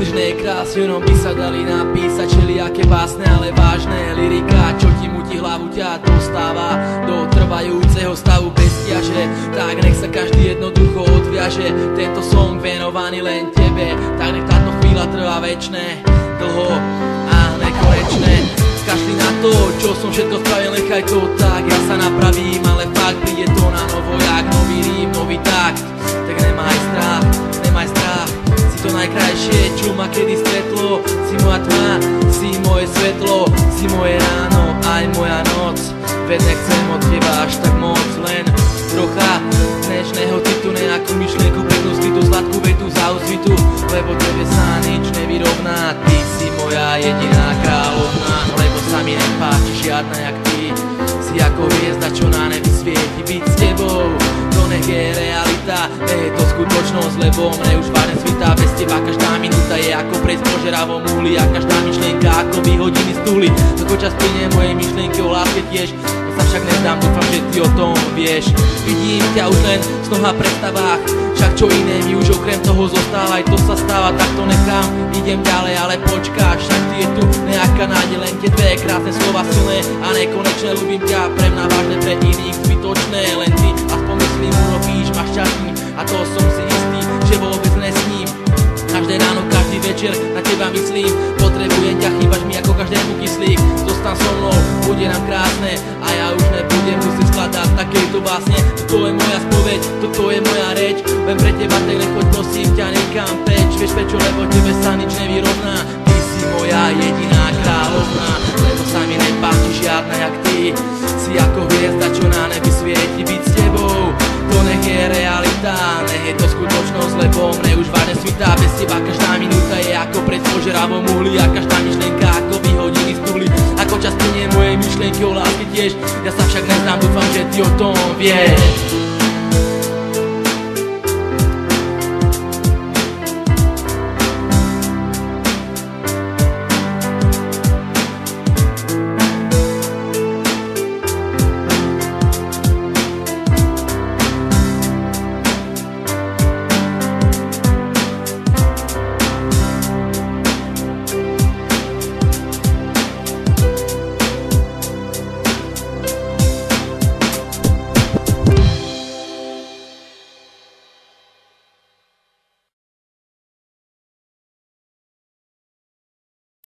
Knižnej krásy jenom by sa dali napísať všelijaké básne, ale vážne lyrika, čo ti mutí hlavu, ťa dostáva do trvajúceho stavu bez ťaže. Tak nech sa každý jednoducho odviaže, tento song venovaný len tebe. Tak nech táto chvíľa trvá večné, dlho a nekonečné. Kašli na to, čo som všetko spravil, nechaj to tak, ja sa napravím, ale fakt príde to na novo, jak nový rím, nový takt. Tak nemaj strach, nemaj strach, si to najkrajšie, čo ma kedy stretlo. Si moja tma, si moje svetlo, si moje ráno, aj moja noc. Veď nechcem od teba až tak moc, len trocha dnešného citu, nejakú myšlienku, peknosti, tú sladkú vetu za osvitu, lebo tebe sa nič nevyrovná. Ty si moja jediná kráľovná, lebo sa mi nepáči žiadna jak ty. Si ako hviezda, čo na nebi svieti, byť s tebou, to nech je realita, nech je to skutočnosť, lebo mne už vážne svitá. Bez teba každá minúta je ako prejsť po žeravom uhli a každá myšlienka ako vyhodiny z tuhly. Ako čas plynie moje myšlienky o láske tiež, to sa však nezdám, dúfam, že ty o tom vieš. Vidím ťa už len v snoch a predstavách, však čo iné mi už okrem toho zostáva. Aj to sa stáva, tak to nechám, idem ďalej, ale počkáš, však ty je tu nejaká nádej, len tie dve krásne slova silné a nekonečné. Ľúbim ťa, pre mňa vážne, pre iných zbytočné, len ty aspoň myslím urobíš ma šťastný, a to som si istý, že vôbec nesním. Každé ráno, každý večer na teba myslím, potrebujem ťa, chýbaš mi ako každému kyslík. Zostan so mnou, bude nám krásne a ja už nebudem musieť skladať takéto básne. Toto je moja spoveď, toto je moja reč, len pre teba, tak nechoď prosím ťa nikam preč. Vieš prečo, lebo tebe sa nič nevyrovná. Ty si moja jediná kráľovná, lebo sa mi nepáči žiadna jak ty. Si ako hviezda, čo na nebi svieti, byť s tebou, to nech je realita, nech je to skutočnosť, lebo mne už vážne svitá. Bez teba každá minúta je ako pred požeravom uhli a každá myšlienka ako vyhodiny z tuhly. Ako čas plynie moje myšlienky o láske tiež, ja sa však neznám, dúfam, že ty o tom vieš.